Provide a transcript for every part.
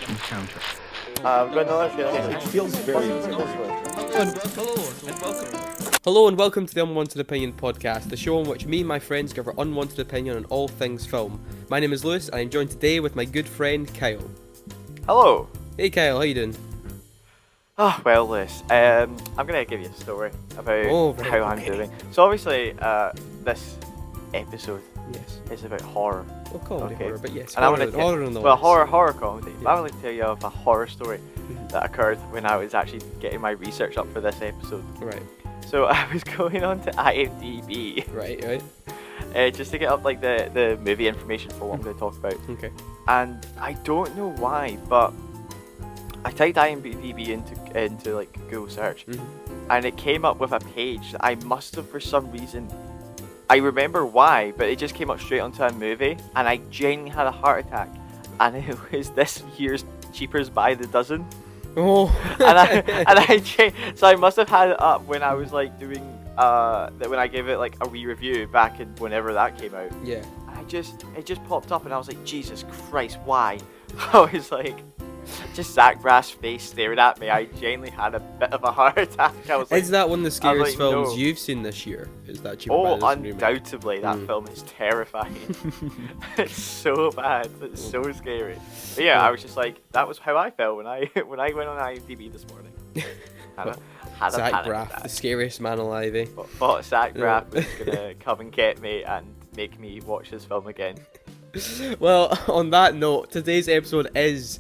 encounter. It feels very Hello and welcome to the Unwanted Opinion podcast, the show in which me and my friends give our unwanted opinion on all things film. My name is Lewis and I'm joined today with my good friend Kyle. Hello. Hey Kyle, how you doing? Oh, well, Liz, I'm going to give you a story about how I'm doing. So obviously, this episode is about horror. Well, comedy horror, but yes, and horror on the well, list. horror comedy. Yeah. I would like to tell you of a horror story that occurred when I was actually getting my research up for this episode. Right. So I was going on to IMDb. Right. Just to get up like the movie information for what I'm going to talk about. Okay. And I don't know why, but I typed IMDb into like Google search, and it came up with a page that I must have for some reason. I remember why, but it just came up straight onto a movie, and I genuinely had a heart attack. And it was this year's Cheapers by the Dozen. Oh. So I must have had it up when I was like doing when I gave it like a wee review back in whenever that came out. Yeah. And it just popped up, and I was like, Jesus Christ, why? I was like, just Zach Braff's face staring at me. I genuinely had a bit of a heart attack. I was like, is that one of the scariest films no. you've seen this year? Is that Cheaper Oh, by the Dozen remake? undoubtedly, that film is terrifying. It's so bad. It's so scary. But yeah, I was just like, that was how I felt when I went on IMDb this morning. Zach Braff, the scariest man alive, eh? But Zach Braff is gonna come and get me and make me watch this film again. Well, on that note, today's episode is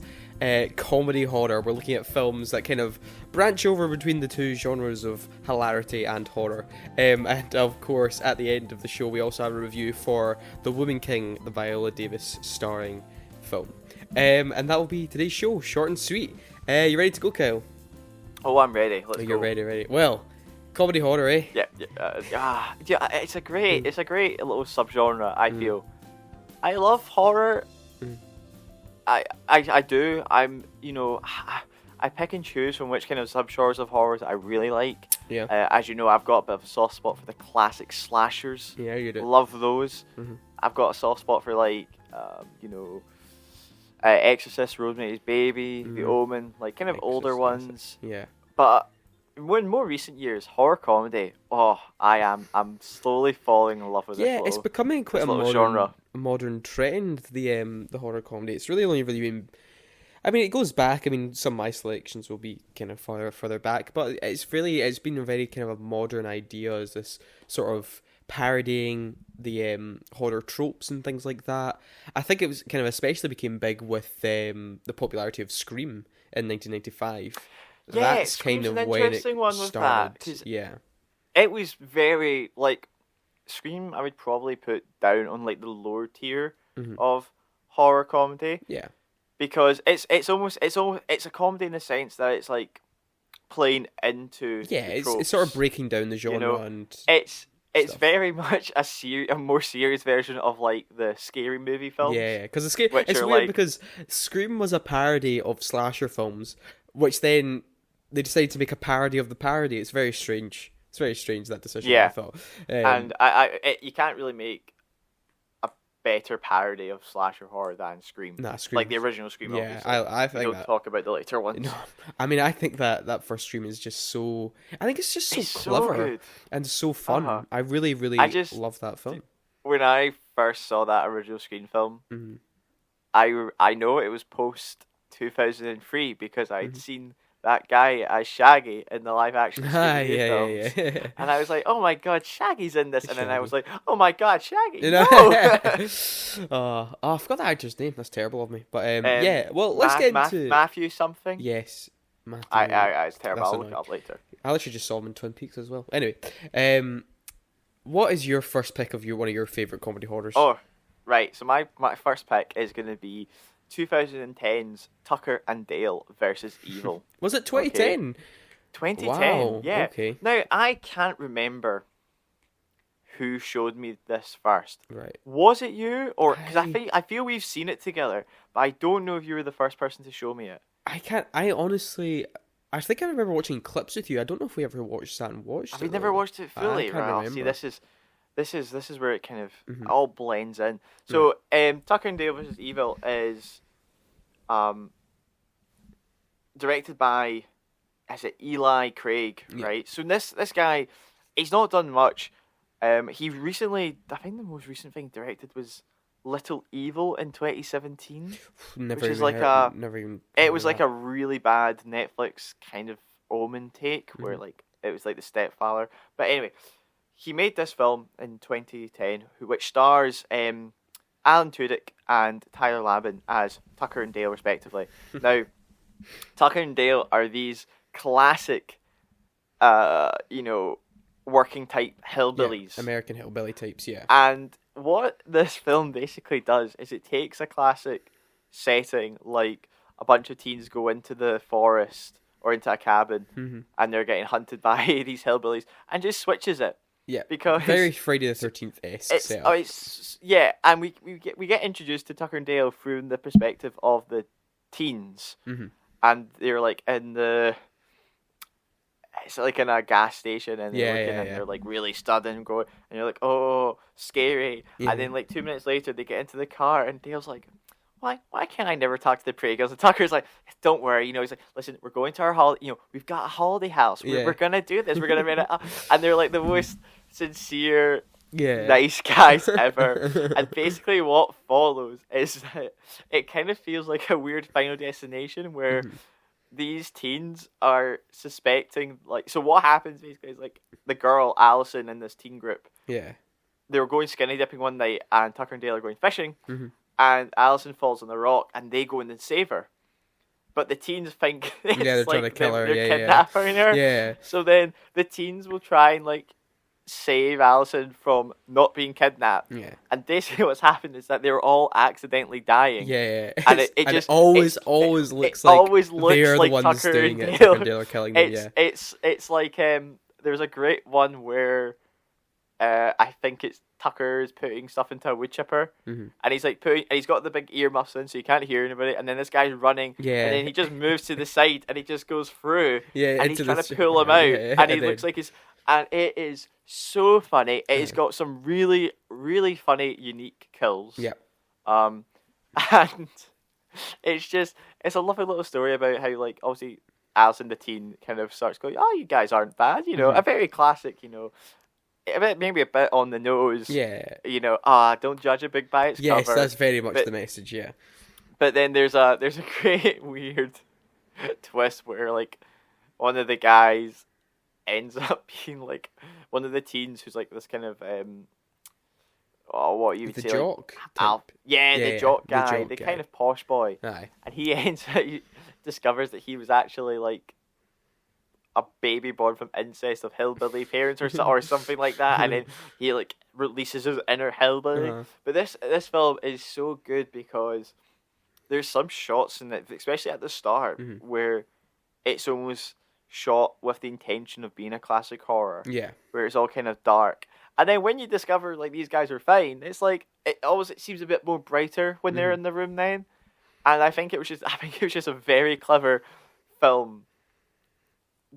comedy horror. We're looking at films that kind of branch over between the two genres of hilarity and horror. And of course, at the end of the show, we also have a review for The Woman King, the Viola Davies starring film. And that will be today's show, short and sweet. You ready to go, Kyle? Oh, I'm ready. Let's go. You're ready. Well, comedy horror, eh? Yeah. It's a great little subgenre. I feel. I love horror. I do. I pick and choose from which kind of subgenres of horror that I really like. Yeah. As you know, I've got a bit of a soft spot for the classic slashers. Yeah, you do. Love those. I've got a soft spot for like, Exorcist, Rosemary's Baby, The Omen, like kind of older ones. Yeah. But in more recent years, horror comedy. Oh, I'm slowly falling in love with this. Yeah, it's becoming quite a genre. Modern trend. The horror comedy. It's really only really been. I mean, it goes back. I mean, some of my selections will be kind of further back, but it's been a very kind of a modern idea as this sort of parodying the horror tropes and things like that. I think it was kind of especially became big with the popularity of Scream in 1995. Yeah, that's Scream's kind of an when interesting it one with started. that, 'cause yeah, it was very like Scream. I would probably put down on like the lower tier of horror comedy. Yeah, because it's a comedy in the sense that it's like playing into the it's sort of breaking down the genre, and it's stuff. very much a more serious version of like the scary movie films. Yeah, because it's weird like, because Scream was a parody of slasher films, which then they decided to make a parody of the parody. It's very strange. It's very strange, that decision. Yeah, I thought. And you can't really make a better parody of slasher horror than Scream. Nah, Scream. Like the original Scream. Yeah, obviously. I think don't that. talk about the later ones. No, I mean, I think that first Scream is just so. I think it's just so It's so clever good. and so fun. I really, really love that film. When I first saw that original Scream film, I know it was post 2003 because I'd seen that guy as Shaggy in the live action Scooby-Doo films. Yeah. And I was like, oh my god, Shaggy's in this. And then I was like, oh my god, Shaggy. You know? No! I forgot the actor's name. That's terrible of me. But yeah, well, let's get into Matthew something. Yes, Matthew. It's terrible. That's I'll look it annoying. up later. I literally just saw him in Twin Peaks as well. Anyway, what is your first pick of one of your favourite comedy horrors? Oh, right. So my first pick is going to be 2010's Tucker and Dale versus Evil. Was it 2010? Okay. 2010, Wow, yeah. okay. Now, I can't remember who showed me this first. Right. Was it you? Or because I feel we've seen it together, but I don't know if you were the first person to show me it. I honestly, I think I remember watching clips with you. I don't know if we ever watched that and watched it. We've never watched it fully. I can't Right? remember. See, this is where it kind of all blends in. So, Tucker and Dale versus Evil is directed by, is it Eli Craig, Yeah. right? So this guy, he's not done much. He recently, I think the most recent thing he directed was Little Evil in 2017. Never Which is even like heard, never even. It heard was of like that. a really bad Netflix kind of Omen take, where Mhm. like it was like the stepfather. But anyway, he made this film in 2010, which stars Alan Tudyk and Tyler Labine as Tucker and Dale, respectively. Now, Tucker and Dale are these classic, working type hillbillies. Yeah, American hillbilly types. Yeah. And what this film basically does is it takes a classic setting, like a bunch of teens go into the forest or into a cabin, Mm-hmm. and they're getting hunted by these hillbillies, and just switches it. Yeah. Because Very Friday the 13th-esque setup. And we get introduced to Tucker and Dale through the perspective of the teens, Mm-hmm. and they're like it's like in a gas station, and they're looking, and they're like really stunned and going, and you're like, oh, scary. Yeah. And then like 2 minutes later, they get into the car, and Dale's like, why can't I never talk to the pretty girls? And Tucker's like, don't worry, he's like, listen, we're going to our holiday, we've got a holiday house. We're gonna do this. We're gonna rent it up. And they're like the most sincere, nice guys ever. And basically what follows is that it kind of feels like a weird Final Destination where these teens are suspecting, like, so what happens basically is like the girl, Allison, in this teen group, Yeah. they were going skinny dipping one night, and Tucker and Dale are going fishing, Mm-hmm. and Allison falls on the rock, and they go in and save her. But the teens think it's they're trying to kill her. they're Yeah, kidnapping her. Yeah. So then the teens will try and like save Allison from not being kidnapped. Yeah. And basically what's happened is that they're all accidentally dying. Yeah. And it always looks like like they're the ones Tucker doing and it. Dale. Tucker and Dale are killing them. Yeah. It's like there's a great one where I think it's Tucker's putting stuff into a wood chipper, Mm-hmm. and he's like and he's got the big earmuffs in, so you can't hear anybody. And then this guy's running, Yeah. and then he just moves to the side, and he just goes through, Yeah. and he's into trying the to pull him out, yeah, and he then- looks like and it is so funny. It's got some really, really funny, unique kills. Yeah. And it's a lovely little story about how, like, obviously Alison the teen kind of starts going, oh, you guys aren't bad, Mhm. a very classic, maybe a bit on the nose. Yeah. Don't judge a book by its Yes, cover. that's very much But- the message. Yeah. But then there's a great weird twist where like one of the guys ends up being like one of the teens who's like this kind of what you would The say, jock. like, type. the jock the guy, jock the guy. kind of posh boy, Aye. and he discovers that he was actually like a baby born from incest of hillbilly parents or something like that, and then he like releases his inner hillbilly. Uh-huh. But this film is so good because there's some shots in it, especially at the start, Mhm. where it's almost shot with the intention of being a classic horror, Yeah. where it's all kind of dark. And then when you discover like these guys are fine, it's like it seems a bit more brighter when they're Mhm. in the room then. And I think it was just a very clever film,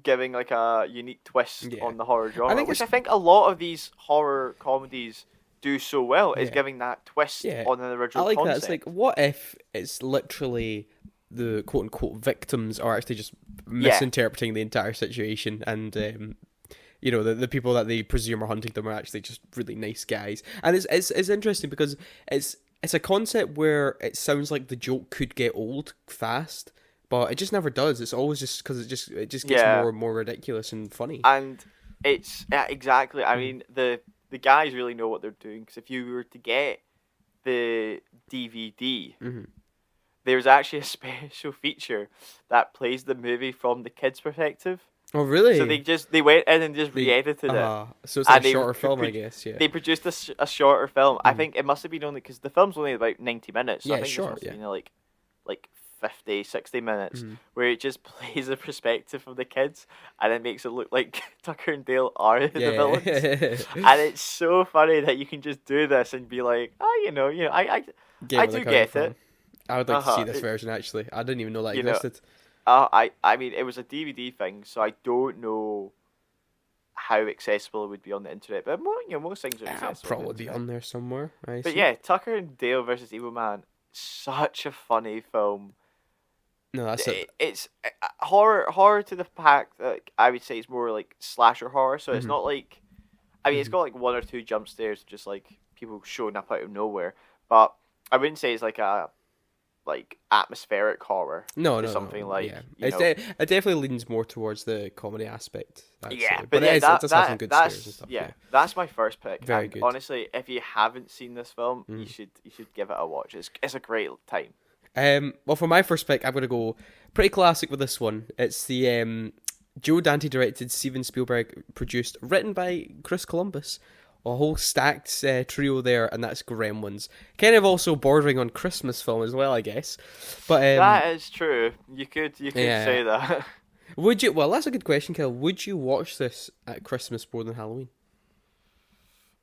giving like a unique twist Yeah. on the horror genre, think which I it's- think a lot of these horror comedies do so well, is Yeah. giving that twist Yeah. on an I original like that. concept. It's like, what if it's literally the quote unquote victims are actually just misinterpreting the entire situation, and the people that they presume are hunting them are actually just really nice guys. And it's interesting because it's a concept where it sounds like the joke could get old fast, but it just never does. It's always just because it just gets Yeah. more and more ridiculous and funny. And it's exactly. I mean, the guys really know what they're doing, because if you were to get the DVD, Mhm. there's actually a special feature that plays the movie from the kids' perspective. Oh really? So they went in and just re-edited it. So it's like And a they shorter could film, I put- guess. Yeah. They produced a shorter film. I Mhm. think it must have been only because the film's only about 90 minutes. So Yeah, I think short, this must have yeah. been like 50, 60 minutes, Mhm. where it just plays the perspective of the kids, and it makes it look like Tucker and Dale are the villains. And it's so funny that you can just do this and be like, I I Get where do they're coming get from. it. I would like to see this It- version actually. I didn't even know that You know, existed. I mean, it was a DVD thing, so I don't know how accessible it would be on the internet, but most things are accessible. It'll on the probably be internet. on there somewhere. I But see. yeah, Tucker and Dale versus Evil Man, such a funny film. No, that's it. It's horror to the fact that I would say it's more like slasher horror. So it's not like, I mean, it's got like one or two jump scares, just like people showing up out of nowhere. But I wouldn't say it's like a atmospheric horror. No, It's something like it definitely leans more towards the comedy aspect. yeah, but yeah, it does have some good that's scares and stuff. yeah, that's my first pick. Very And good. honestly, if you haven't seen this film, you should give it a watch. It's a great time. Well, for my first pick, I'm going to go pretty classic with this one. It's the Joe Dante directed, Steven Spielberg produced, written by Chris Columbus. A whole stacked trio there, and that's Gremlins. Kind of also bordering on Christmas film as well, I guess. But That is true. You could say that. would you? Well, that's a good question, Kel. Would you watch this at Christmas more than Halloween?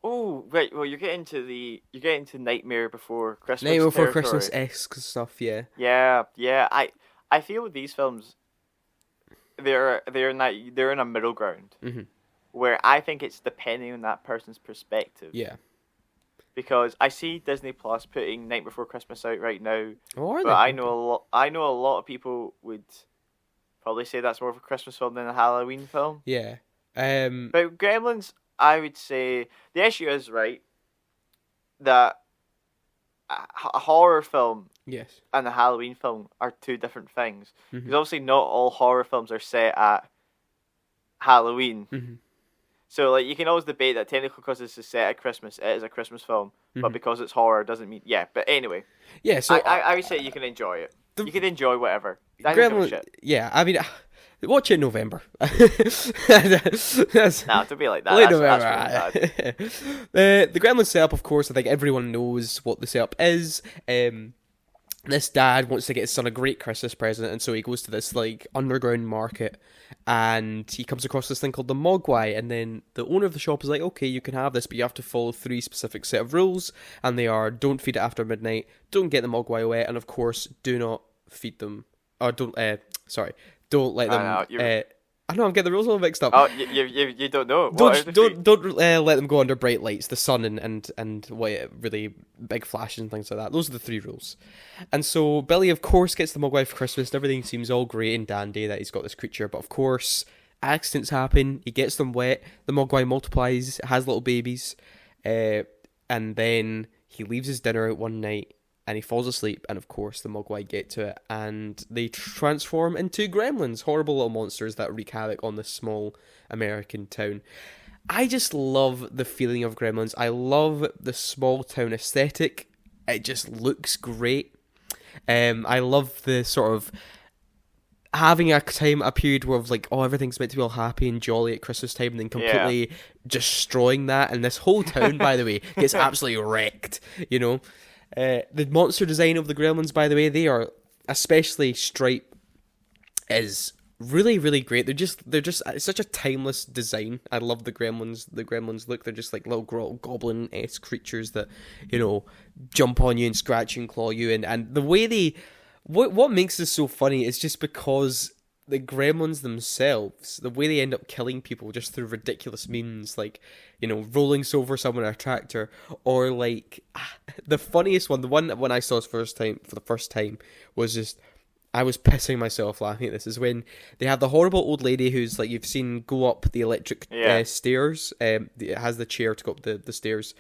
Oh, right. Well, you're getting to Nightmare Before Christmas. Night Before territory. Christmas-esque stuff, yeah. Yeah. I feel with these films, they're in a middle ground. Mm-hmm. Where I think it's depending on that person's perspective. Yeah. Because I see Disney Plus putting Night Before Christmas out right now, Oh, are but they? I know a lot of people would probably say that's more of a Christmas film than a Halloween film. Yeah. But Gremlins, I would say the issue is right that a horror film Yes. and a Halloween film are two different things. Mhm. Because obviously not all horror films are set at Halloween. Mm-hmm. So, like, you can always debate that technically because this is set at Christmas, it is a Christmas film. But because it's horror, doesn't mean... Yeah, but anyway. Yeah, so... I would say you can enjoy it. You can enjoy whatever. I don't give a shit. Yeah, I mean... Watch it in November. Nah, don't be like that. Late That's really November. bad. The Gremlins setup, of course, I think everyone knows what the setup is. This dad wants to get his son a great Christmas present, and so he goes to this like underground market, and he comes across this thing called the Mogwai, and then the owner of the shop is like, okay, you can have this, but you have to follow 3 specific set of rules, and they are: don't feed it after midnight, don't get the Mogwai wet, and of course, do not feed them, or don't let them. I know I'm getting the rules all mixed up. Oh, you don't know. Don't let them go under bright lights, the sun and what really big flashes and things like that. Those are the 3 rules. And so Billy, of course, gets the Mogwai for Christmas, and everything seems all great and dandy that he's got this creature. But of course, accidents happen. He gets them wet. The Mogwai multiplies, has little babies, and then he leaves his dinner out one night. And he falls asleep, and of course the Mogwai get to it, and they transform into gremlins, horrible little monsters that wreak havoc on this small American town. I just love the feeling of Gremlins. I love the small town aesthetic. It just looks great. I love the sort of having a period where like, oh, everything's meant to be all happy and jolly at Christmas time, and then completely destroying that. And this whole town, by the way, gets absolutely wrecked. You know. The monster design of the Gremlins, by the way, they are, especially Stripe, is really, really great. They're just it's such a timeless design. I love the Gremlins look. They're just like little goblin-esque creatures that, you know, jump on you and scratch you and claw you. And the way they... What makes this so funny is just because the Gremlins themselves, the way they end up killing people just through ridiculous means, like, you know, rolling over someone in a tractor, or like the funniest one, the one that when I saw it for the first time was just, I was pissing myself laughing at this, is when they have the horrible old lady who's like, you've seen go up the electric stairs, it has the chair to go up the stairs,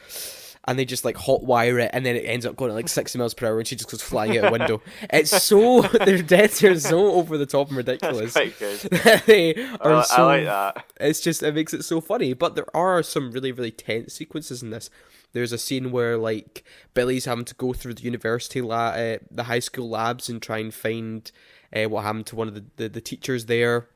and they just like hot wire it, and then it ends up going at like 60 miles per hour, and she just goes flying out a window. It's so, their deaths are so over the top and ridiculous. That's quite good. They are I like that. It's just, it makes it so funny. But there are some really, really tense sequences in this. There's a scene where like Billy's having to go through the university the high school labs and try and find what happened to one of the teachers there.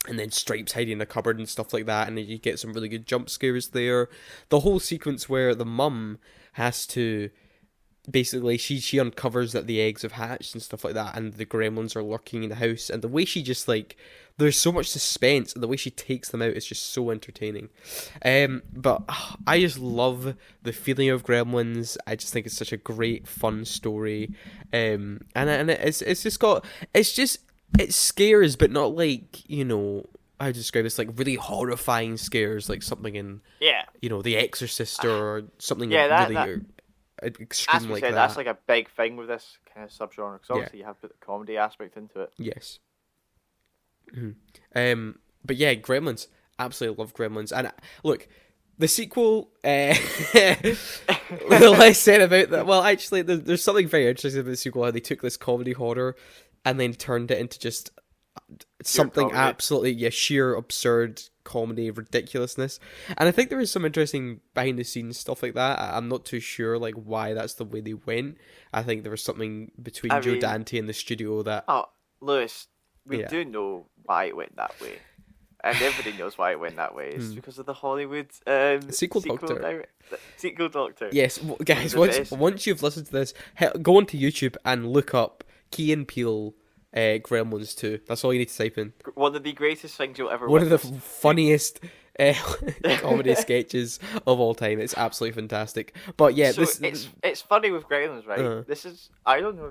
And then Stripe's hiding in a cupboard and stuff like that, and you get some really good jump scares there. The whole sequence where the mum has to, basically, she uncovers that the eggs have hatched and stuff like that, and the gremlins are lurking in the house, and the way she just like, there's so much suspense, and the way she takes them out is just so entertaining. But I just love the feeling of Gremlins. I just think it's such a great, fun story, and it scares, but not like, you know, how to describe this, like really horrifying scares, like something in, you know, The Exorcist or something really extreme As we like said, that. that's like a big thing with this kind of subgenre, because obviously you have to put the comedy aspect into it. Yes. But yeah, Gremlins. Absolutely love Gremlins. And look, the sequel, the less said about that. Well, actually, there's something very interesting about the sequel. How they took this comedy horror and then turned it into just something comedy. absolutely sheer absurd comedy ridiculousness. And I think there is some interesting behind the scenes stuff like that. I'm not too sure like why that's the way they went. I think there was something between Joe Dante and the studio that. Oh, Lewis, we do know why it went that way. And everybody knows why it went that way. It's because of the Hollywood sequel Doctor. Sequel Doctor. Yes, guys, once you've listened to this, go onto YouTube and look up Key and Peele Gremlins 2. That's all you need to type in. One of the greatest things you'll ever One witness. of the funniest comedy sketches of all time. It's absolutely fantastic. But yeah, so it's funny with Gremlins, right? This is, I don't know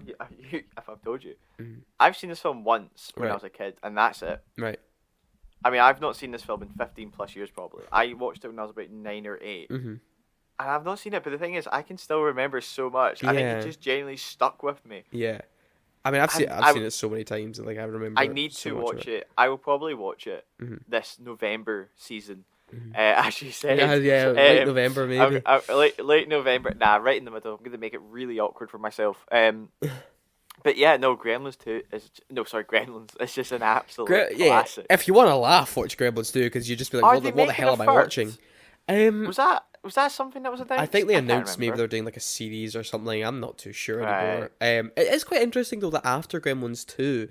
if I've told you. I've seen this film once when I was a kid, and that's it. Right. I mean, I've not seen this film in 15 plus years probably. I watched it when I was about 9 or 8. And I've not seen it, but the thing is, I can still remember so much. I think it just genuinely stuck with me. Yeah. I mean, I've seen it so many times, and like I remember. I need to watch it. I will probably watch it this November season. As you said, late November maybe. Late November. Nah, right in the middle. I'm going to make it really awkward for myself. But yeah, no, Gremlins 2 is... No, sorry, Gremlins. It's just an absolute classic. If you want to laugh, watch Gremlins 2, because you just be like, what the hell am I watching? Was that something that was announced? I think they announced maybe they're doing like a series or something. I'm not too sure anymore. It is quite interesting, though, that after Gremlins 2,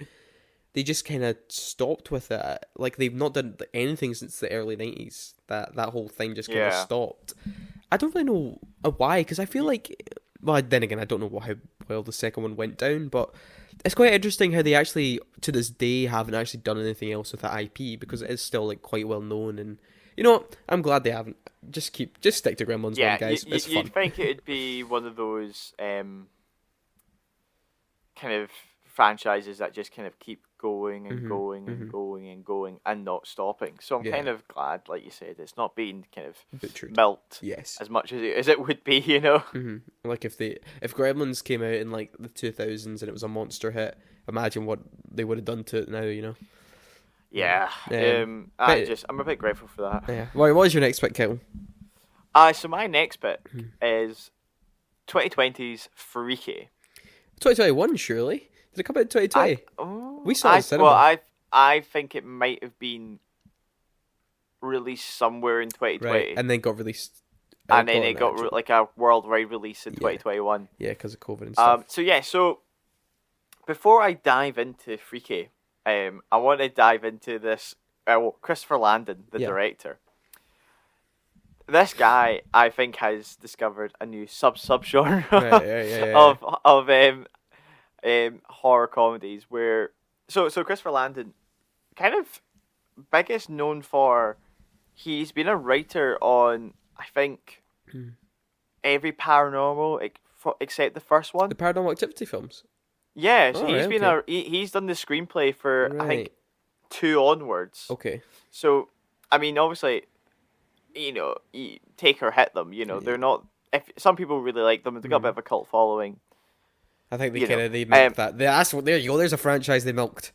they just kind of stopped with it. Like, they've not done anything since the early 90s. That whole thing just kind of stopped. I don't really know why, because I feel like... Well, then again, I don't know how well the second one went down, but it's quite interesting how they actually, to this day, haven't actually done anything else with that IP, because it is still like quite well known. And you know what? I'm glad they haven't. Just stick to Gremlins 1, guys. It's fun. You'd think it'd be one of those kind of franchises that just kind of keep going and going and going and going and not stopping. So I'm kind of glad, like you said, it's not being kind of milked as much as it would be, you know. Like if Gremlins came out in like the 2000s and it was a monster hit, imagine what they would have done to it now, you know. Yeah. I'm a bit grateful for that. Yeah. What was your next pick, Kyle? So my next pick is 2020's Freaky. 2021, surely. Did it come out in 2020? We saw it in cinema. Well, I think it might have been released somewhere in 2020. Right, and then got released. And then it got like a worldwide release in 2021. Yeah, because of COVID and stuff. So before I dive into Freaky, I want to dive into this. Christopher Landon, the director. This guy, I think, has discovered a new subgenre of horror comedies. Where so Christopher Landon, kind of biggest known for, he's been a writer on, I think, every paranormal except the first one, the Paranormal Activity films. Yeah, so he's done the screenplay for I think 2 onwards. Okay. So I mean, obviously, you know, take or hit them. You know, they're not. If some people really like them, they've got a bit of a cult following. I think they milked that. There you go. There's a franchise they milked.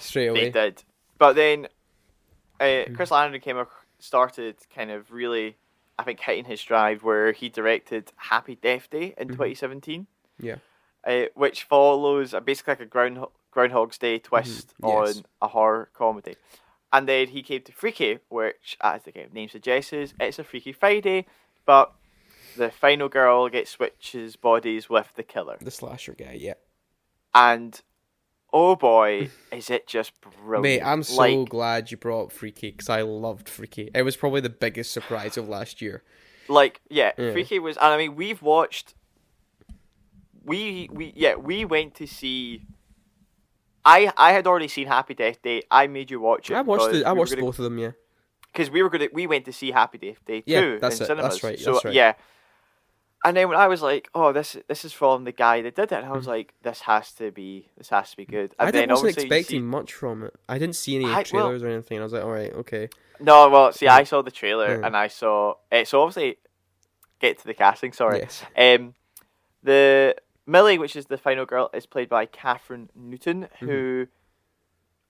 Straight away. They did. But then Chris Landon started kind of really, I think, hitting his stride, where he directed Happy Death Day in 2017. Yeah. Which follows basically like a Groundhog's Day twist on a horror comedy. And then he came to Freaky, which, as the name suggests, it's a Freaky Friday, but the final girl switches bodies with the killer. The slasher guy, yeah. And, oh boy, is it just brilliant. Mate, I'm so glad you brought up Freaky, because I loved Freaky. It was probably the biggest surprise of last year. Freaky was... And I mean, we've watched... We went to see... I had already seen Happy Death Day. I made you watch it. I watched both of them, yeah. Because we went to see Happy Death Day too in cinemas. That's right. So that's right. yeah. And then when I was like, "Oh, this is from the guy that did it," and I was like, "This has to be good." And I wasn't expecting much from it. I didn't see any trailers or anything. I was like, "All right, okay." No, well, see, I saw the trailer and I saw it. So obviously, get to the casting. Sorry. Yes. The Millie, which is the final girl, is played by Catherine Newton, who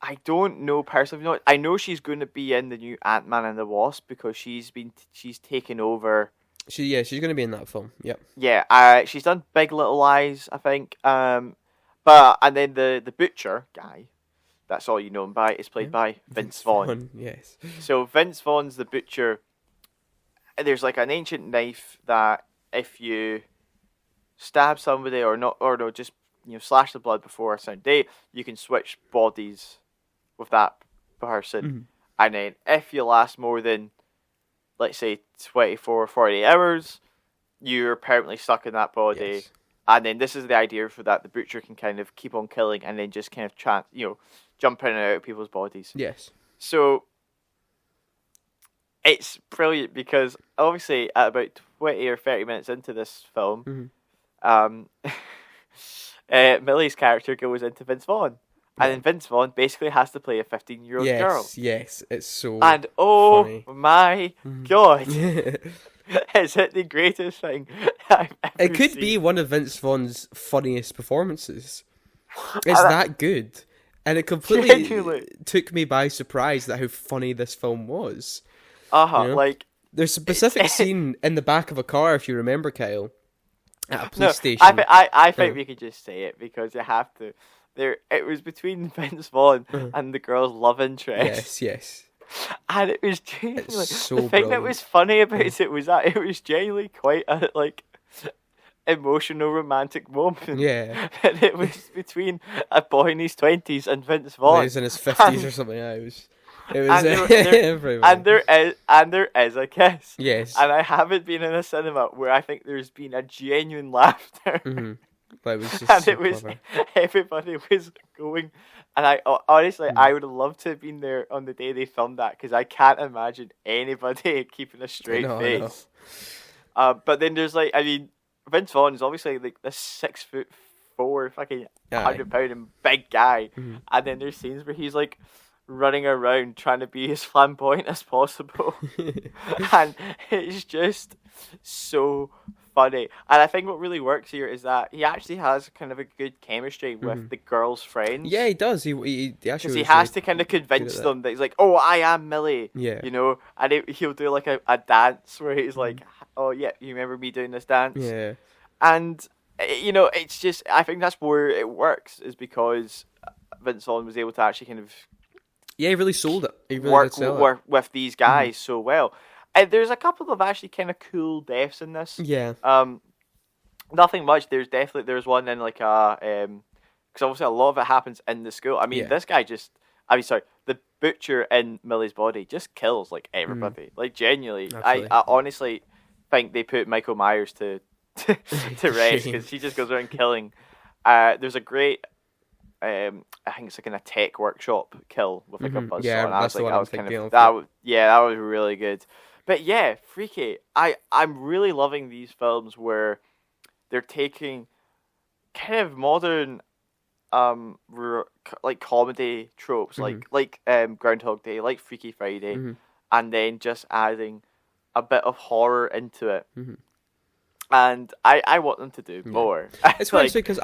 I don't know personally. No, I know she's going to be in the new Ant-Man and the Wasp because she's taken over. She's going to be in that film. Yep. Yeah. She's done Big Little Lies, I think. And then the butcher guy, that's all you know him by, is played by Vince Vaughn. Yes. So Vince Vaughn's the butcher. There's like an ancient knife that if you stab somebody or no, just slash the blood before a certain day, you can switch bodies with that person. And then if you last more than, let's say, 24 or 48 hours, you're permanently stuck in that body. Yes. And then this is the idea for that the butcher can kind of keep on killing and then just kind of jump in and out of people's bodies. Yes. So it's brilliant because obviously at about 20 or 30 minutes into this film, Millie's character goes into Vince Vaughn. And then Vince Vaughn basically has to play a 15-year-old girl. Yes, it's so And funny. My God, is it the greatest thing I've ever It could seen. be one of Vince Vaughn's funniest performances. It's that good. And it completely Genuinely. took me by surprise that how funny this film was. Like... There's a specific scene in the back of a car, if you remember, Kyle, at a police station. I think we could just say it because you have to. It was between Vince Vaughn and the girl's love interest. Yes. And it was genuinely so the thing brilliant. that was funny about it was that it was genuinely quite a emotional romantic moment. Yeah. And it was between a boy in his 20s and Vince He Vaughn. was in his 50s or something. Yeah, it was and there is a kiss. Yes. And I haven't been in a cinema where I think there's been a genuine laughter. But it was just And so it was clever. everybody was going, and I honestly I would have loved to have been there on the day they filmed that because I can't imagine anybody keeping a straight I know. face. But then there's Vince Vaughn is obviously like this 6'4" fucking 100-pound big guy, and then there's scenes where he's like running around trying to be as flamboyant as possible, and it's just so funny. And I think what really works here is that he actually has kind of a good chemistry with the girl's friends. Yeah, he does. He actually Because he was has really to kind of convince at them that he's like, oh, I am Millie. Yeah. And he'll do like a dance where he's like, oh, yeah, you remember me doing this dance? Yeah. And, it's just, I think that's where it works, is because Vince Vaughn was able to actually kind of Yeah, he really sold it. He really did sell it. work with these guys so well. And there's a couple of actually kind of cool deaths in this. Yeah. Nothing much. There's one in like because obviously a lot of it happens in the school. I mean, this guy the butcher in Millie's body just kills like everybody. Like genuinely, Absolutely. I honestly think they put Michael Myers to rest because he just goes around killing. There's a great. I think it's like in a tech workshop kill with like a buzzsaw. Yeah, and I that's was the like, one I'm was kind thinking of of. that. That was really good. But yeah, freaky. I'm really loving these films where they're taking kind of modern, like comedy tropes, like Groundhog Day, like Freaky Friday, and then just adding a bit of horror into it. And I want them to do more. It's funny because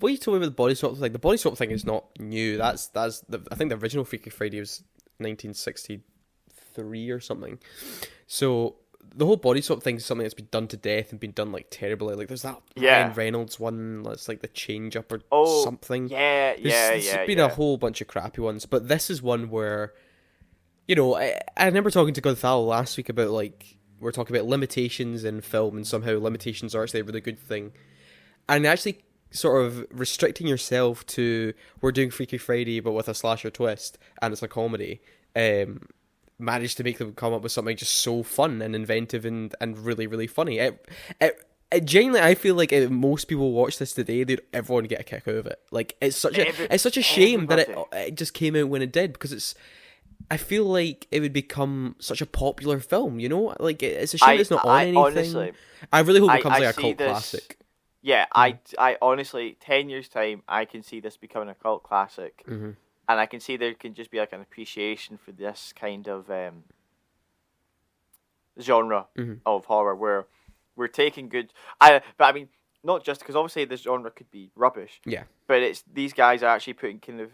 what you told me about the body swap thing. The body swap thing is not new. I think the original Freaky Friday was 1963 or something. So the whole body swap thing is something that's been done to death and been done like terribly. Like there's that Ryan Reynolds one that's like the change up or something. There's been a whole bunch of crappy ones, but this is one where, I remember talking to Gonzalo last week about we're talking about limitations in film and somehow limitations are actually a really good thing, and actually sort of restricting yourself to we're doing Freaky Friday but with a slasher twist and it's a comedy. Managed to make them come up with something just so fun and inventive and really, really funny. It genuinely, I feel like if most people watch this today, everyone would get a kick out of it. Like it's such a shame that it just came out when it did, because I feel like it would become such a popular film. Like it's a shame it's not on anything. Honestly, I really hope it becomes I like a cult this, classic. Yeah, I honestly, 10 years time, I can see this becoming a cult classic. And I can see there can just be like an appreciation for this kind of genre of horror where we're taking good. But I mean, not just because obviously this genre could be rubbish. Yeah. But it's these guys are actually putting kind of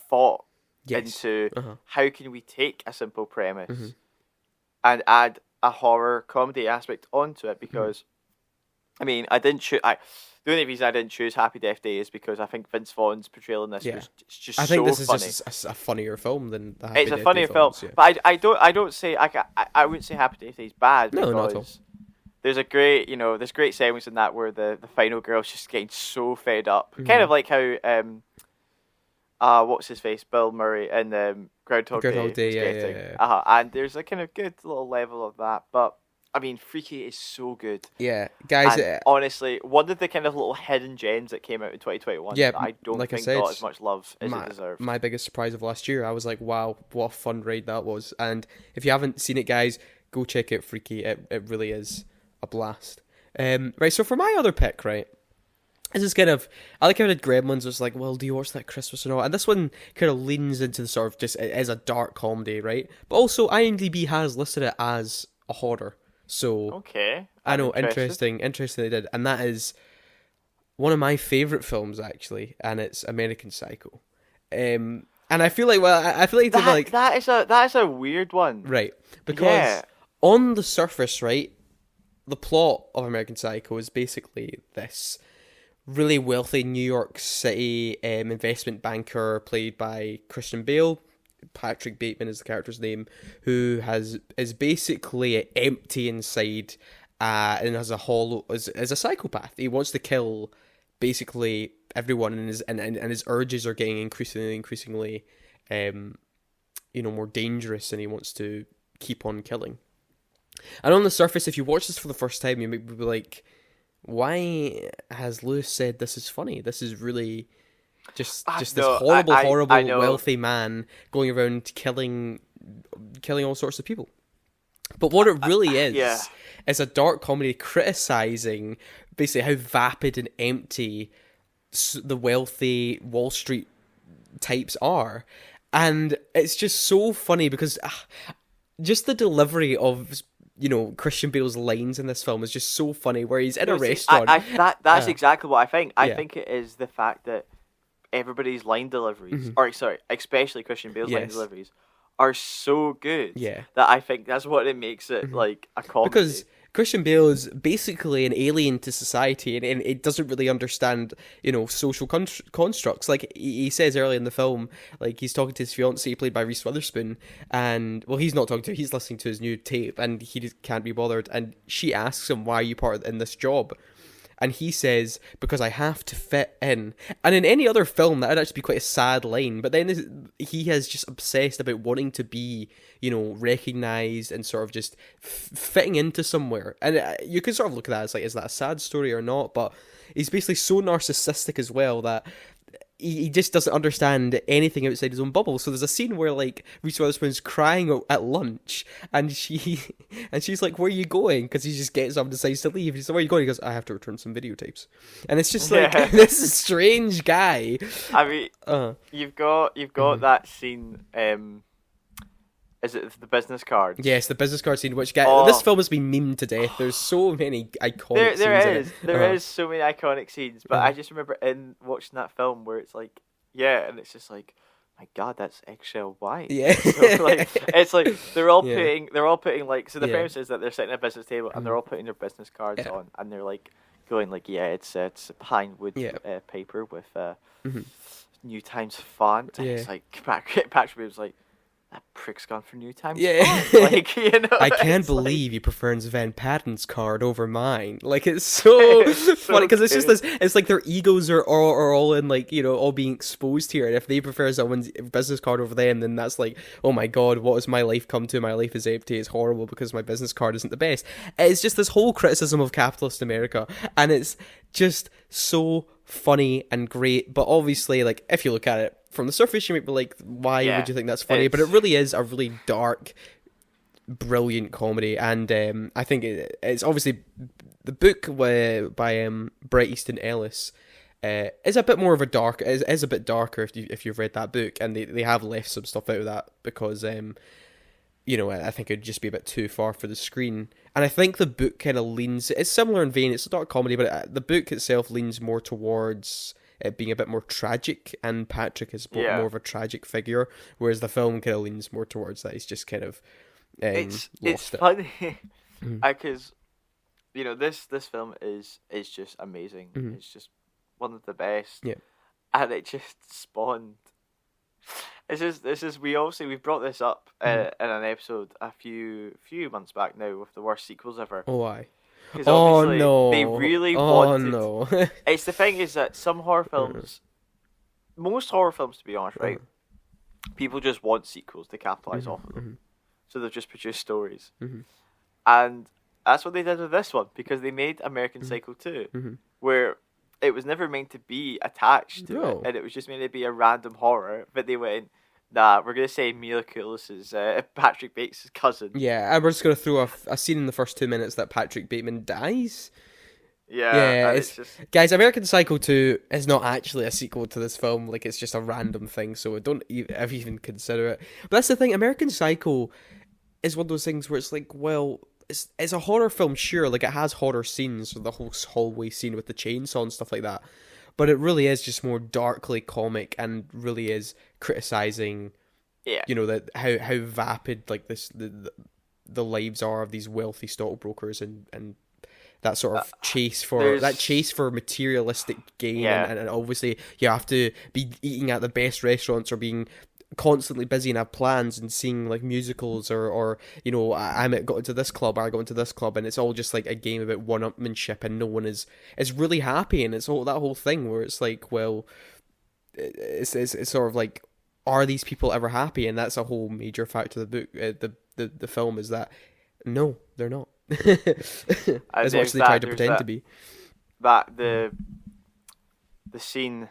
thought Yes. into how can we take a simple premise and add a horror comedy aspect onto it, because I mean, the only reason I didn't choose Happy Death Day is because I think Vince Vaughn's portrayal in this was just I think so this is funny. just a funnier film than the Happy It's Death a funnier Day film, films, yeah. but I don't say I wouldn't say Happy Death Day is bad, No, because not at all. there's a great there's great segments in that where the final girl's just getting so fed up, kind of like how what's his face, Bill Murray in Groundhog Day was getting. yeah. And there's a kind of good little level of that, but I mean, Freaky is so good. Yeah, guys. And honestly, one of the kind of little hidden gems that came out in 2021 that I don't like I think said, got as much love as it deserved. My biggest surprise of last year, I was like, wow, what a fun ride that was. And if you haven't seen it, guys, go check out Freaky. It really is a blast. Right, so for my other pick, right, this is kind of, I like how I did Gremlins, was like, well, do you watch that Christmas or not? And this one kind of leans into the sort of just, it is a dark comedy, right? But also, IMDb has listed it as a horror. So, okay. I know, interesting they did. And that is one of my favourite films, actually, and it's American Psycho. And I feel like, that is a weird one. Right, because on the surface, right, the plot of American Psycho is basically this really wealthy New York City investment banker played by Christian Bale. Patrick Bateman is the character's name, who is basically empty inside and has is a psychopath. He wants to kill basically everyone, and his urges are getting increasingly more dangerous, and he wants to keep on killing. And on the surface, if you watch this for the first time, you might be like, why has Lewis said this is funny? This is really just this horrible wealthy man going around killing all sorts of people. But what it really is a dark comedy criticizing basically how vapid and empty the wealthy Wall Street types are. And it's just so funny because just the delivery of Christian Bale's lines in this film is just so funny, where he's in a restaurant. That's exactly what I think. I think it is the fact that everybody's line deliveries, especially Christian Bale's line deliveries, are so good that I think that's what it makes it like a comedy. Because Christian Bale is basically an alien to society, and it doesn't really understand, social constructs. Like he says early in the film, like he's talking to his fiancée, played by Reese Witherspoon, and he's not talking to her, he's listening to his new tape, and he just can't be bothered. And she asks him, "Why are you in this job?" And he says, "Because I have to fit in." And in any other film, that would actually be quite a sad line. But then he has just obsessed about wanting to be, recognised and sort of just fitting into somewhere. And you can sort of look at that as like, is that a sad story or not? But he's basically so narcissistic as well that he just doesn't understand anything outside his own bubble. So there's a scene where like Reese Witherspoon's crying at lunch, and she's like, "Where are you going?" Because he just gets up and decides to leave. He's like, "Where are you going?" He goes, "I have to return some videotapes." And it's just like this is strange guy. I mean, you've got that scene. Is it the business card? Yes, the business card scene. Which this film has been memed to death. There's so many iconic scenes. There is so many iconic scenes. But I just remember watching that film where it's like, and it's just like, my God, that's eggshell white. Yeah, so, it's like they're all putting like, so the premise is that they're sitting at a business table and they're all putting their business cards on, and they're like going like, it's pine wood paper with New Times font. And it's like Patrick was like, that prick's gone for New Times. Like, I can't believe he prefers Van Patten's card over mine. Like, it's so funny because it's just this. It's like their egos are all in like all being exposed here. And if they prefer someone's business card over them, then that's like, oh my God, what has my life come to? My life is empty. It's horrible because my business card isn't the best. It's just this whole criticism of capitalist America, and it's just so funny and great. But obviously, like, if you look at it from the surface, you might be like, why would you think that's funny? But it really is a really dark, brilliant comedy. And I think it's obviously the book by Bret Easton Ellis is a bit more of a is a bit darker if you've read that book, and they have left some stuff out of that because I think it'd just be a bit too far for the screen. And I think the book kind of leans. It's similar in vein. It's a dark comedy, but the book itself leans more towards it being a bit more tragic, and Patrick is more of a tragic figure, whereas the film kind of leans more towards that. He's just kind of it's lost it. funny because this film is just amazing. It's just one of the best. Yeah. And it just spawned. We've brought this up in an episode a few months back now with the worst sequels ever. Oh, why? Because obviously no! they really wanted. Oh no! It's the thing is that some horror films, most horror films, to be honest, right? People just want sequels to capitalize off of them, so they've just produced stories, and that's what they did with this one, because they made American Psycho 2, where it was never meant to be attached to it, and it was just meant to be a random horror. But they went, nah, we're gonna say Mila Kunis is Patrick Bates' cousin. Yeah, and we're just gonna throw a scene in the first 2 minutes that Patrick Bateman dies. Yeah, it's just... Guys, American Psycho 2 is not actually a sequel to this film. Like, it's just a random thing, so don't even consider it. But that's the thing, American Psycho is one of those things where it's like, well, it's a horror film, sure, like, it has horror scenes, so the whole hallway scene with the chainsaw and stuff like that, but it really is just more darkly comic, and really is criticizing, that how vapid, like, the lives are of these wealthy stockbrokers, and that sort of chase for materialistic gain, and obviously you have to be eating at the best restaurants, or being constantly busy and have plans, and seeing like musicals, or I'm going to this club, or I go into this club, and it's all just like a game about one-upmanship, and no one is really happy, and it's all that whole thing where it's like, well, it's sort of like, are these people ever happy? And that's a whole major factor of the book, the film, is that no, they're not. As much as they try to pretend to be. That the scene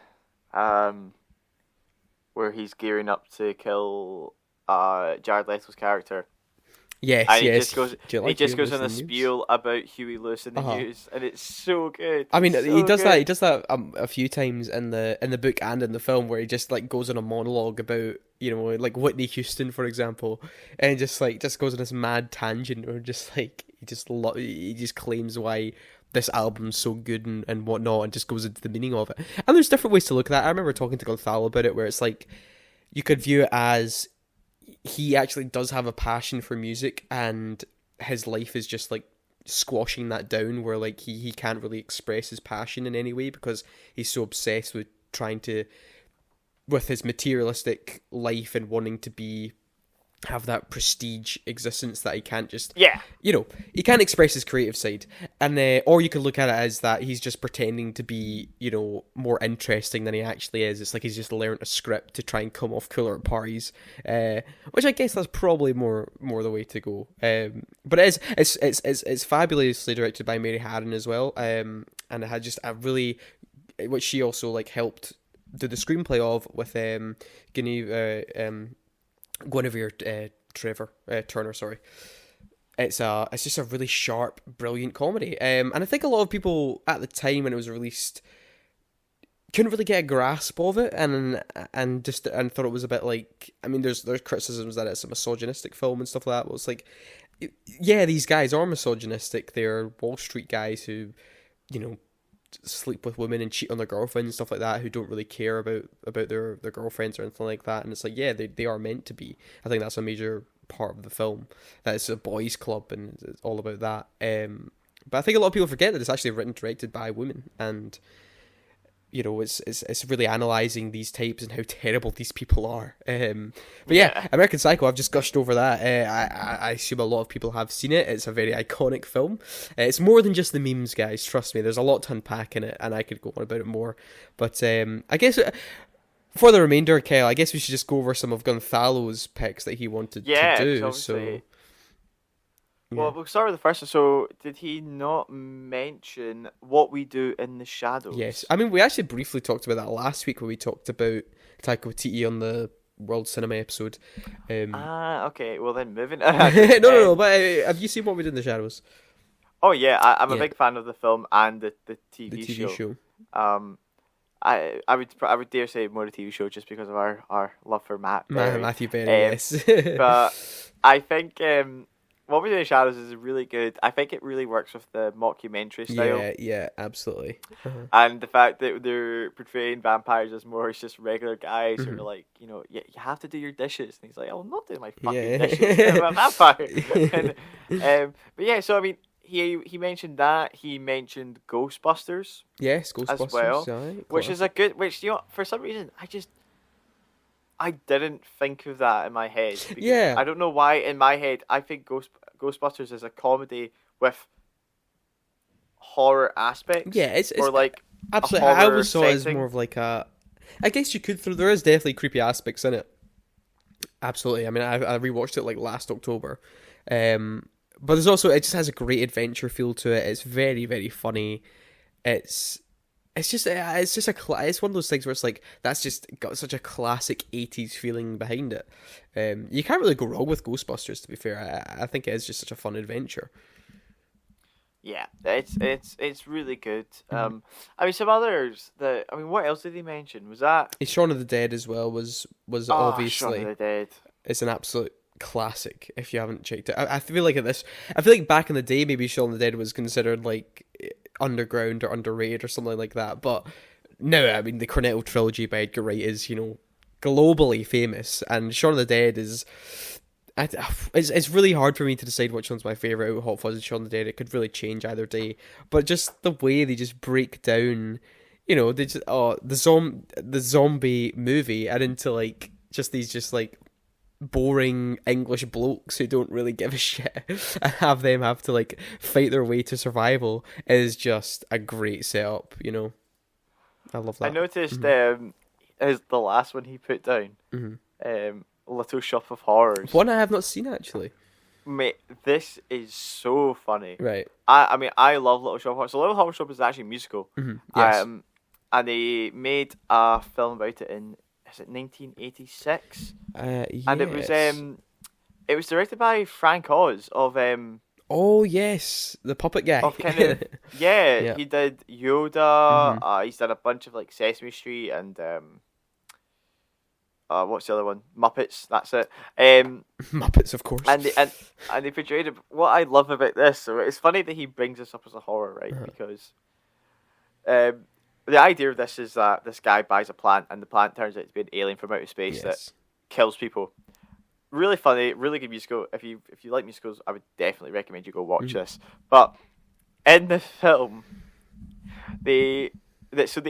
where he's gearing up to kill Jared Leto's character. Yes, and yes. He just goes on a spiel about Huey Lewis in the news, and it's so good. I mean, he does that. He does that a few times in the book and in the film, where he just like goes on a monologue about like Whitney Houston, for example, and just goes on this mad tangent, or just like he just claims why this album's so good and whatnot, and just goes into the meaning of it. And there's different ways to look at that. I remember talking to Gonzalo about it, where it's like you could view it as he actually does have a passion for music, and his life is just like squashing that down, where like he can't really express his passion in any way, because he's so obsessed with with his materialistic life, and wanting to have that prestige existence, that he can't just he can't express his creative side. And or you could look at it as that he's just pretending to be more interesting than he actually is. It's like he's just learned a script to try and come off cooler at parties, which I guess that's probably more the way to go. But it's fabulously directed by Mary Harron as well, and it had just a really, which she also like helped do the screenplay of, with Guinevere Turner, sorry. It's just a really sharp, brilliant comedy, and I think a lot of people at the time when it was released couldn't really get a grasp of it, and thought it was a bit like, I mean, there's criticisms that it's a misogynistic film and stuff like that. But it's like, yeah, these guys are misogynistic. They're Wall Street guys who, sleep with women and cheat on their girlfriends and stuff like that, who don't really care about their girlfriends or anything like that. And it's like, yeah, they are meant to be. I think that's a major part of the film, that it's a boys' club and it's all about that. But I think a lot of people forget that it's actually written and directed by women, and it's really analysing these types and how terrible these people are. But yeah, American Psycho, I've just gushed over that. I assume a lot of people have seen it. It's a very iconic film. It's more than just the memes, guys. Trust me, there's a lot to unpack in it, and I could go on about it more. But I guess for the remainder, Kyle, I guess we should just go over some of Gonzalo's picks that he wanted to do. So. Well, we'll start with the first one. So, did he not mention What We Do in the Shadows? Yes. I mean, we actually briefly talked about that last week when we talked about Taika Waititi on the World Cinema episode. Okay. Well, then moving on. No. But have you seen What We Do in the Shadows? Oh, yeah. I'm a big fan of the film and the TV show. I would dare say more the TV show, just because of our love for Matthew Perry, yes. but I think... What We Do in the Shadows is really good. I think it really works with the mockumentary style. Yeah, absolutely. And the fact that they're portraying vampires as more as just regular guys who are like, you have to do your dishes. And he's like, I'm not doing my fucking dishes. I'm a vampire. But yeah, so I mean, he mentioned that. He mentioned Ghostbusters. Yes, Ghostbusters. As well. Right, which is a good, for some reason, I didn't think of that in my head. Yeah. I don't know why in my head I think Ghostbusters is a comedy with horror aspects. Yeah, it's or like absolutely. I always saw it as more of like a. I guess you could throw. There is definitely creepy aspects in it. Absolutely. I mean, I rewatched it like last October, but there's also, it just has a great adventure feel to it. It's very, very funny. It's just it's one of those things where it's like, that's just got such a classic 80s feeling behind it. You can't really go wrong with Ghostbusters, to be fair. I think it is just such a fun adventure. Yeah, it's really good. I mean, some others what else did he mention? Was that Shaun of the Dead as well was obviously Shaun of the Dead. It's an absolute classic if you haven't checked it. I feel like back in the day maybe Shaun of the Dead was considered like underground or underrated or something like that, but no, I mean the Cornetto trilogy by Edgar Wright is, globally famous, and Shaun of the Dead is it's really hard for me to decide which one's my favourite out of Hot Fuzz and Shaun of the Dead. It could really change either day, but just the way they just break down, they just the zombie movie and into like these boring English blokes who don't really give a shit and have to like fight their way to survival is just a great setup, I love that. I noticed is the last one he put down, Little Shop of Horrors. One I have not seen, actually. Mate, this is so funny. Right. I mean, I love Little Shop of Horrors. So Little Horror Shop is actually a musical. Yes. And they made a film about it in, is it 1986? Yes. And it was directed by Frank Oz of oh yes, the puppet guy. Of kind of yeah, he did Yoda. He's done a bunch of like Sesame Street and what's the other one? Muppets. That's it. Muppets, of course. And they portrayed it. What I love about this, so it's funny that he brings this up as a horror, right? Because the idea of this is that this guy buys a plant, and the plant turns out to be an alien from outer space that kills people. Really funny, really good musical. If you like musicals, I would definitely recommend you go watch this. But in the film, the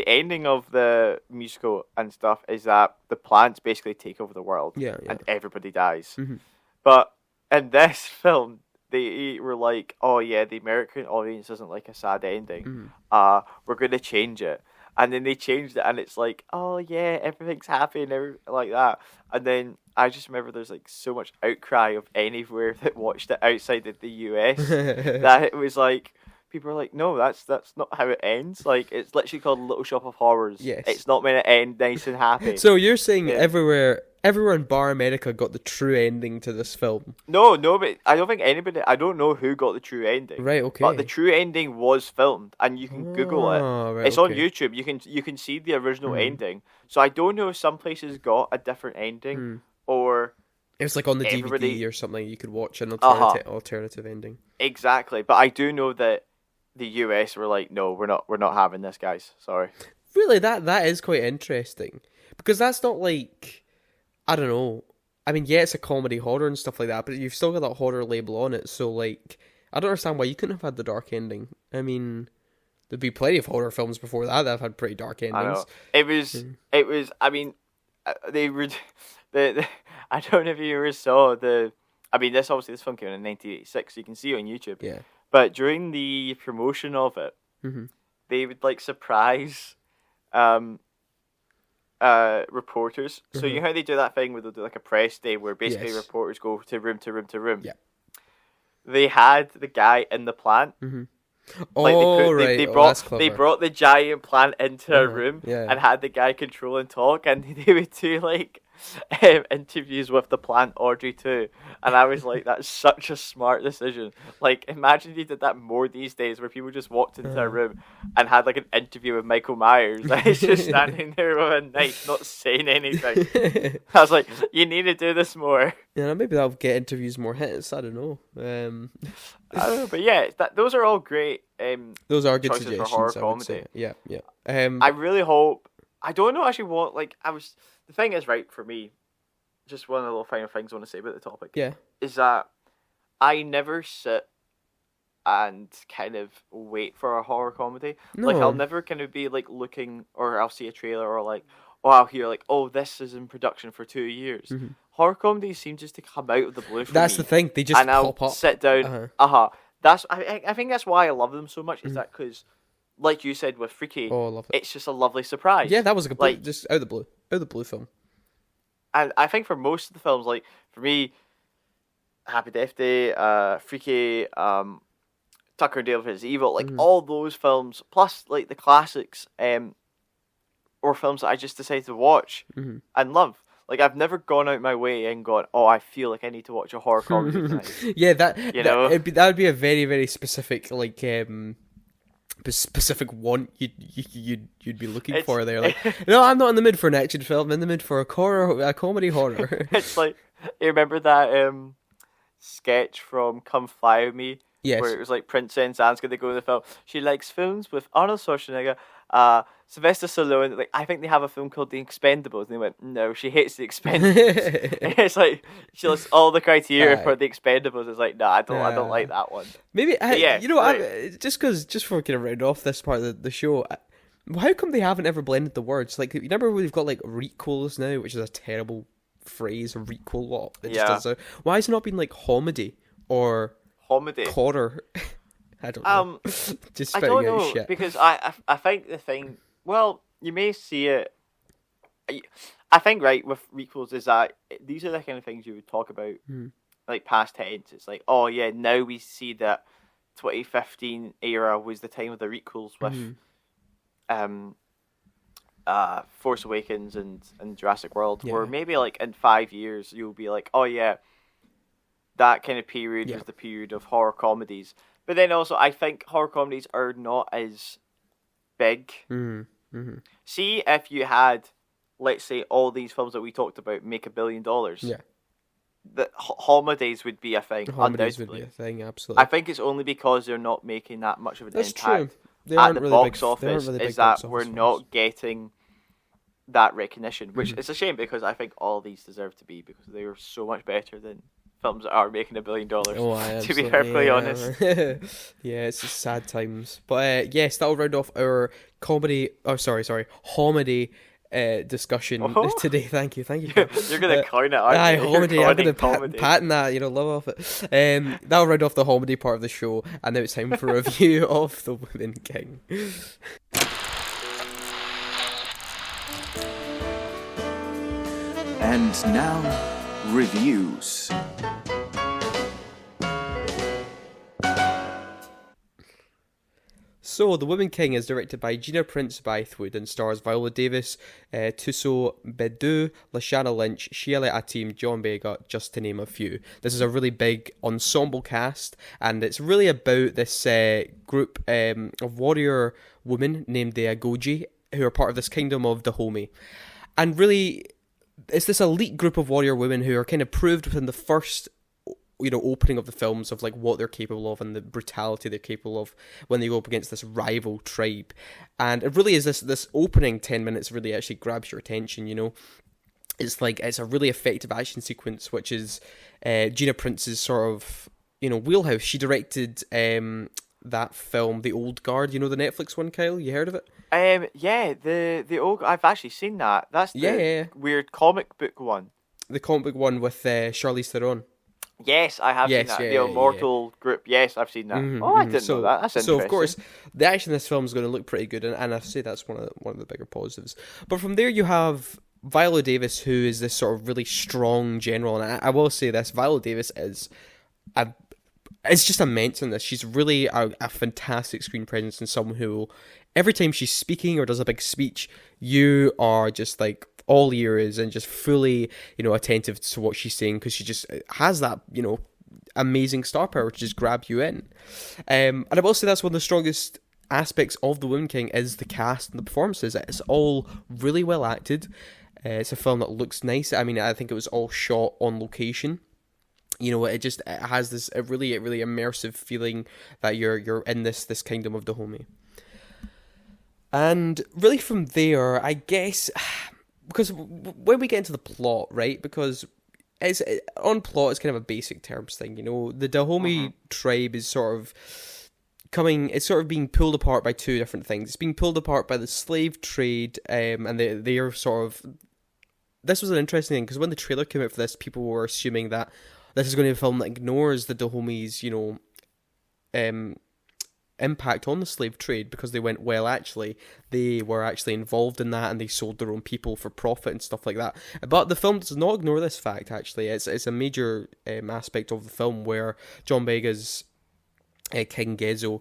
ending of the musical and stuff is that the plants basically take over the world, and everybody dies. But in this film, they were like, "Oh yeah, the American audience doesn't like a sad ending. We're going to change it." And then they changed it, and it's like, "Oh yeah, everything's happy and like that." And then I just remember there's like so much outcry of anywhere that watched it outside of the US that it was like, people are like, "No, that's not how it ends. Like, it's literally called Little Shop of Horrors. Yes. It's not meant to end nice and happy." So you're saying everywhere in Bar America got the true ending to this film? No, but I don't know who got the true ending. Right, okay. But the true ending was filmed, and you can Google it. Right, it's on YouTube. You can see the original ending. So I don't know if some places got a different ending or it was like on the DVD or something. You could watch an alternative ending. Exactly, but I do know that the US were like, "No, we're not having this, guys. Sorry." Really, that is quite interesting, because that's not like, I don't know. I mean, yeah, it's a comedy horror and stuff like that, but you've still got that horror label on it. So, like, I don't understand why you couldn't have had the dark ending. I mean, there'd be plenty of horror films before that have had pretty dark endings. I know. It was. I mean, they were. I don't know if you ever saw the. I mean, this film came out in 1986, so you can see it on YouTube. Yeah. But during the promotion of it, they would like surprise reporters. So you know how they do that thing where they'll do like a press day where basically reporters go to room to room to room. Yeah. They had the guy in the plant. Right. They brought the giant plant into a room and had the guy control and talk, and they would do like interviews with the plant Audrey too, and I was like, that's such a smart decision. Like, imagine you did that more these days, where people just walked into a room and had like an interview with Michael Myers, and he's just standing there with a knife, not saying anything. I was like, you need to do this more. Yeah, maybe that'll get interviews more hits. I don't know. I don't know, but yeah, those are all great. Those are good choices suggestions for horror I would comedy. say. Yeah. I really hope. I don't know actually what the thing is, right, for me. Just one of the little final things I want to say about the topic. Yeah. Is that I never sit and kind of wait for a horror comedy. No. Like, I'll never kind of be like looking, or I'll see a trailer, or like, I'll hear like, this is in production for 2 years. Mm-hmm. Horror comedies seem just to come out of the blue for That's me. the thing. They just and I'll pop up. sit down. That's I think that's why I love them so much. Is that because, like you said with Freaky, I love it. it's just a lovely surprise. Yeah, that was a complete just out of the blue film. And I think for most of the films, like for me, Happy Death Day, Freaky, Tucker and Dale vs. Evil, like all those films, plus like the classics, or films that I just decided to watch and love. Like, I've never gone out my way and gone, I feel like I need to watch a horror comedy tonight. Yeah, that would be a very, very specific specific want you'd be looking for there. Like, no, I'm not in the mood for an action film. I'm in the mood for a comedy horror. It's like, you remember that sketch from Come Fly With Me? Yes. Where it was like Princess Anne's going to go to the film. She likes films with Arnold Schwarzenegger, Sylvester Stallone. Like, I think they have a film called The Expendables, and they went, no, she hates The Expendables. It's like she lists all the criteria for The Expendables. It's like, no, I don't like that one. Maybe, yeah, you know, just for kind of round off this part of the show. How come they haven't ever blended the words? Like, you remember we've got like requels now, which is a terrible phrase, a requel. What it just does. Why has it not been like homedy or Homedy. Horror. I don't know. Just spitting I don't know, out shit. because I think the thing. Well, you may see it. I think right with requels is that these are the kind of things you would talk about, like past tense. It's like, now we see that 2015 era was the time of the requels with, Force Awakens and Jurassic World. Where maybe like in 5 years you'll be like, that kind of period was the period of horror comedies. But then also, I think horror comedies are not as big. See, if you had, let's say, all these films that we talked about make $1 billion, the homedies would be a thing. Homedies would be a thing, absolutely. I think it's only because they're not making that much of an impact true. at the box office is that we're not getting that recognition, which is a shame, because I think all these deserve to be, because they are so much better than films that are making $1 billion, to be perfectly honest. Yeah, it's just sad times. But yes, that'll round off our homedy discussion today. Thank you. You're gonna coin it, aren't you? Homedy. I'm gonna patent that. Love off it. That'll round off the homedy part of the show, and now it's time for a review of The Women King. And now, reviews. So, The Women King is directed by Gina Prince Bythewood and stars Viola Davies, Tuso Bedu, Lashana Lynch, Sheila Atim, John Vega, just to name a few. This is a really big ensemble cast, and it's really about this group of warrior women named the Agoji, who are part of this kingdom of Dahomey. And really, it's this elite group of warrior women who are kind of proved within the first opening of the films of like what they're capable of and the brutality they're capable of when they go up against this rival tribe. And it really is this opening 10 minutes really actually grabs your attention. It's a really effective action sequence, which is Gina Prince's sort of wheelhouse. She directed that film, The Old Guard, the Netflix one, Kyle, you heard of it? The old, I've actually seen that. That's the weird comic book one. The comic book one with Charlize Theron. Yes, I have seen that. The Immortal group. Yes, I've seen that. I didn't know that. That's interesting. So of course, the action in this film is going to look pretty good, and I say that's one of the bigger positives. But from there, you have Viola Davis, who is this sort of really strong general, and I will say this: Viola Davis is it's just immense in this. She's really a fantastic screen presence, and someone who, every time she's speaking or does a big speech, you are just like all ears and just fully, attentive to what she's saying, because she just has that, amazing star power to just grab you in. And I will say that's one of the strongest aspects of The Woman King is the cast and the performances. It's all really well acted. It's a film that looks nice. I mean, I think it was all shot on location. It has this a really immersive feeling that you're in this kingdom of Dahomey. And really from there, I guess, because when we get into the plot, right, because on plot, it's kind of a basic terms thing, the Dahomey tribe is sort of being pulled apart by two different things. It's being pulled apart by the slave trade, and they are sort of... This was an interesting thing, because when the trailer came out for this, people were assuming that this is going to be a film that ignores the Dahomey's, impact on the slave trade, because they went, well, actually, they were actually involved in that, and they sold their own people for profit and stuff like that. But the film does not ignore this fact, actually. It's a major aspect of the film where John Boyega's King Gezo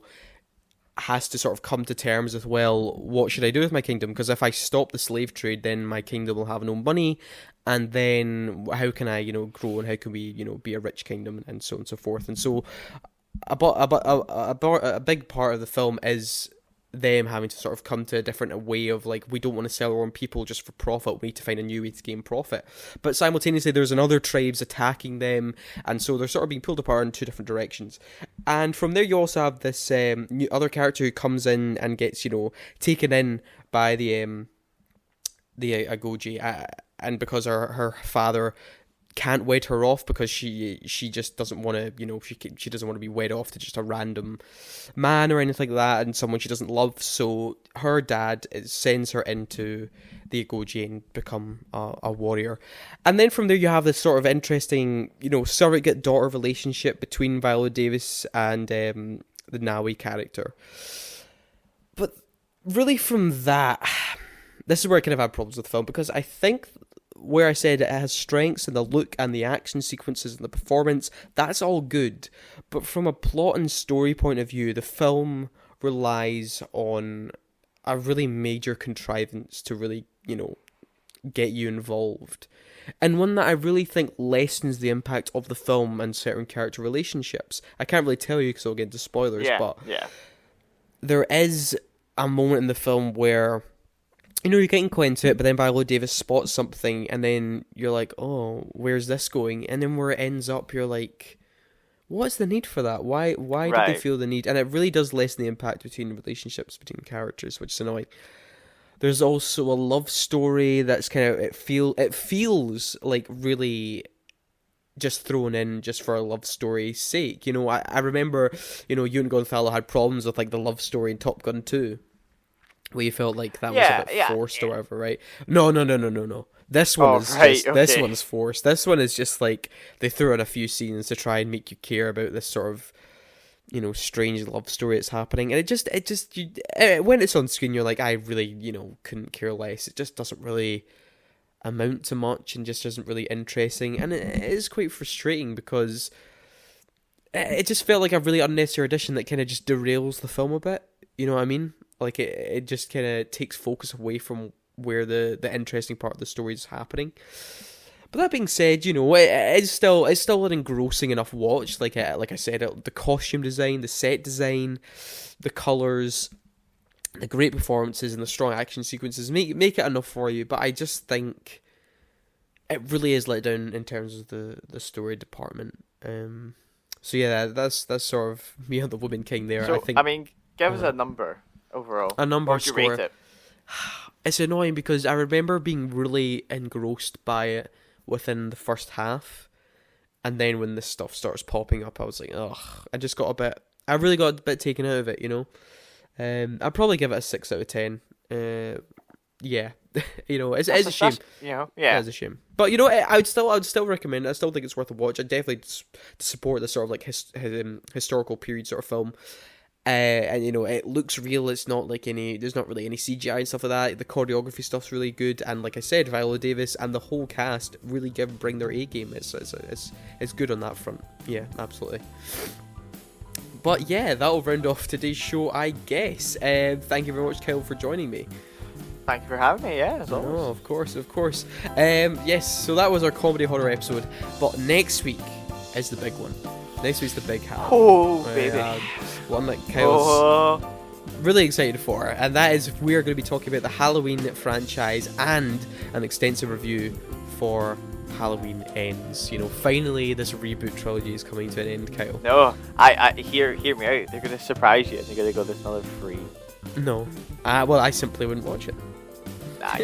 has to sort of come to terms with, well, what should I do with my kingdom? Because if I stop the slave trade, then my kingdom will have no money, and then how can I, grow, and how can we, be a rich kingdom, and so on and so forth. And so a big part of the film is them having to sort of come to a different way of, like, we don't want to sell our own people just for profit, we need to find a new way to gain profit. But simultaneously there's another tribes attacking them, and so they're sort of being pulled apart in two different directions. And from there you also have this new other character who comes in and gets, taken in by the Agoji, and because her father can't wed her off, because she just doesn't want to, she doesn't want to be wed off to just a random man or anything like that, and someone she doesn't love. So her dad sends her into the Agoji and become a warrior. And then from there you have this sort of interesting, surrogate daughter relationship between Viola Davis and the Nawi character. But really from that, this is where I kind of have problems with the film, because I think where I said it has strengths in the look and the action sequences and the performance, that's all good. But from a plot and story point of view, the film relies on a really major contrivance to really, get you involved. And one that I really think lessens the impact of the film and certain character relationships. I can't really tell you because I'll get into spoilers, but there is a moment in the film where you're getting quite into it, but then Viola Davis spots something, and then you're like, oh, where's this going? And then where it ends up, you're like, what's the need for that? Why did they feel the need? And it really does lessen the impact between relationships between characters, which is annoying. There's also a love story that's kind of, it feels like really just thrown in just for a love story's sake. I remember, Ewan Gonzalo had problems with, like, the love story in Top Gun 2. Where you felt like that was a bit forced or whatever, right? No. This one this one's forced. This one is just like they threw in a few scenes to try and make you care about this sort of, strange love story that's happening, and it just when it's on screen, you're like, I really, couldn't care less. It just doesn't really amount to much and just isn't really interesting, and it is quite frustrating because it just felt like a really unnecessary addition that kind of just derails the film a bit. You know what I mean? Like, it just kind of takes focus away from where the interesting part of the story is happening. But that being said, it's still an engrossing enough watch. Like I said, the costume design, the set design, the colours, the great performances, and the strong action sequences make it enough for you. But I just think it really is let down in terms of the story department. So yeah, that's sort of me on The Woman King there. So, I think. Give us a number overall. A number or would you score. rate it? It's annoying because I remember being really engrossed by it within the first half, and then when this stuff starts popping up, I was like, ugh. I really got a bit taken out of it, I'd probably give it a 6 out of 10. Yeah, it's a shame. It's a shame. But I would still recommend it. I still think it's worth a watch. I definitely support this sort of like historical period sort of film. And it looks real. It's not like there's not really any CGI and stuff like that. The choreography stuff's really good, and like I said, Viola Davis and the whole cast really bring their A game. It's good on that front. Yeah, absolutely. But yeah, that'll round off today's show, I guess. Thank you very much, Kyle, for joining me. Thank you for having me. Yeah, as always. No, of course. Yes, so that was our comedy horror episode. But next week is the big one. Next week's the big Halloween. Oh, baby. One that Kyle's really excited for, and that is we're going to be talking about the Halloween franchise and an extensive review for Halloween Ends. You know, finally this reboot trilogy is coming to an end, Kyle. No, I hear me out. They're gonna surprise you, and they're gonna go, "There's another free." No, well, I simply wouldn't watch it. Nah,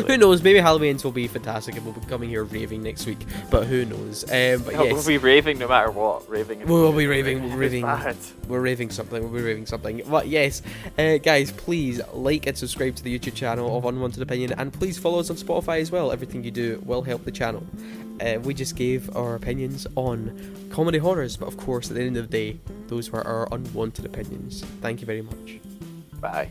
Who knows? Maybe Halloween Ends will be fantastic, and we'll be coming here raving next week. But who knows? But no, yes, we'll be raving no matter what. Raving. we'll be raving. We're It's raving. bad. We're raving something. But yes, guys, please like and subscribe to the YouTube channel of Unwanted Opinion, and please follow us on Spotify as well. Everything you do will help the channel. We just gave our opinions on comedy horrors, but of course, at the end of the day, those were our unwanted opinions. Thank you very much. Bye.